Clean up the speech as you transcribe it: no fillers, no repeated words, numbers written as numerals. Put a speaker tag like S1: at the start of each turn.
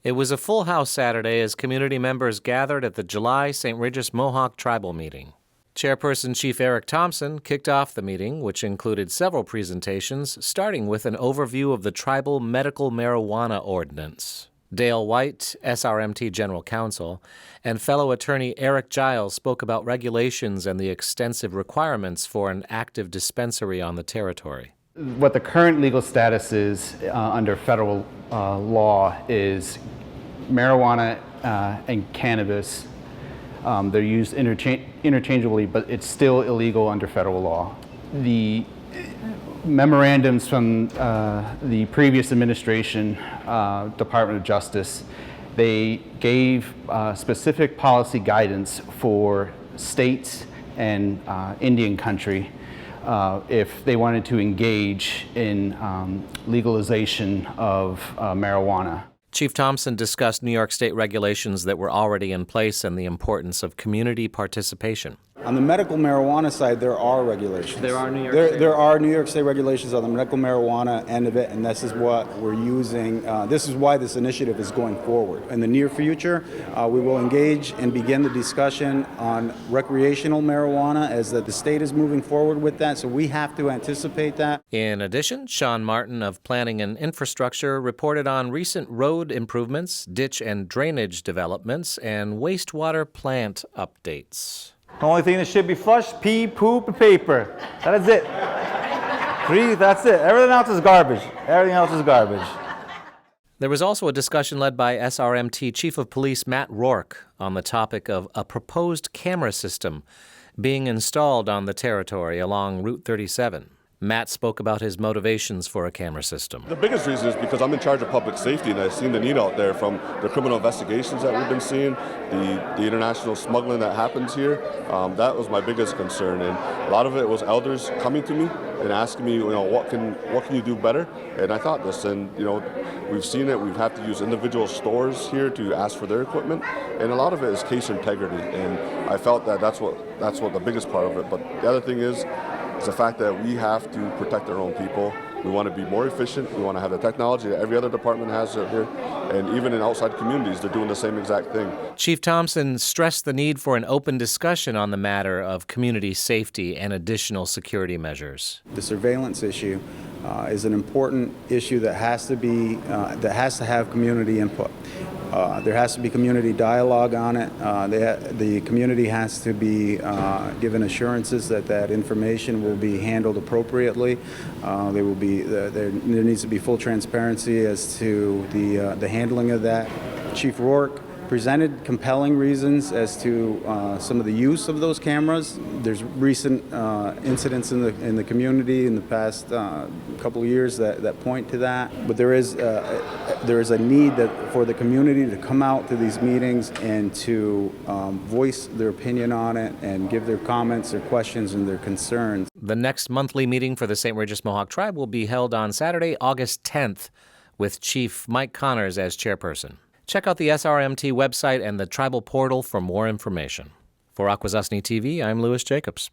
S1: It was a full house Saturday as community members gathered at the July St. Regis Mohawk Tribal Meeting. Chairperson Chief Eric Thompson kicked off the meeting, which included several presentations, starting with an overview of the tribal medical marijuana ordinance. Dale White, SRMT General Counsel, and fellow attorney Eric Giles spoke about regulations and the extensive requirements for an active dispensary on the territory.
S2: What the current legal status is under federal law is marijuana and cannabis. They're used interchangeably, but it's still illegal under federal law. The memorandums from the previous administration, Department of Justice, they gave specific policy guidance for states and Indian country if they wanted to engage in legalization of marijuana.
S1: Chief Thompson discussed New York State regulations that were already in place and the importance of community participation.
S3: On the medical marijuana side, there are regulations.
S1: There are New York State.
S3: There are New York State regulations on the medical marijuana end of it, and this is what we're using. This is why this initiative is going forward. In the near future, we will engage and begin the discussion on recreational marijuana as that the state is moving forward with that, so we have to anticipate that.
S1: In addition, Sean Martin of Planning and Infrastructure reported on recent road improvements, ditch and drainage developments, and wastewater plant updates.
S4: The only thing that should be flushed, pee, poop, and paper. That is it. Breathe, that's it. Everything else is garbage. Everything else is garbage.
S1: There was also a discussion led by SRMT Chief of Police Matt Rourke on the topic of a proposed camera system being installed on the territory along Route 37. Matt spoke about his motivations for a camera system.
S5: The biggest reason is because I'm in charge of public safety, and I've seen the need out there from the criminal investigations that we've been seeing, the international smuggling that happens here. That was my biggest concern, and a lot of it was elders coming to me and asking me, what can you do better? And I thought this, and we've seen it. We've had to use individual stores here to ask for their equipment, and a lot of it is case integrity. And I felt that that's what the biggest part of it. But the other thing is the fact that we have to protect our own people. We want to be more efficient. We want to have the technology that every other department has out here. And even in outside communities, they're doing the same exact thing.
S1: Chief Thompson stressed the need for an open discussion on the matter of community safety and additional security measures.
S3: The surveillance issue is an important issue that has to have community input. There has to be community dialogue on it. The community has to be given assurances that information will be handled appropriately. There needs to be full transparency as to the handling of that. Chief Rourke presented compelling reasons as to some of the use of those cameras. There's recent incidents in the community in the past couple of years that point to that. But there is a need for the community to come out to these meetings and to voice their opinion on it and give their comments, their questions, and their concerns.
S1: The next monthly meeting for the St. Regis Mohawk Tribe will be held on Saturday, August 10th, with Chief Mike Connors as chairperson. Check out the SRMT website and the tribal portal for more information. For Akwesasne TV, I'm Louis Jacobs.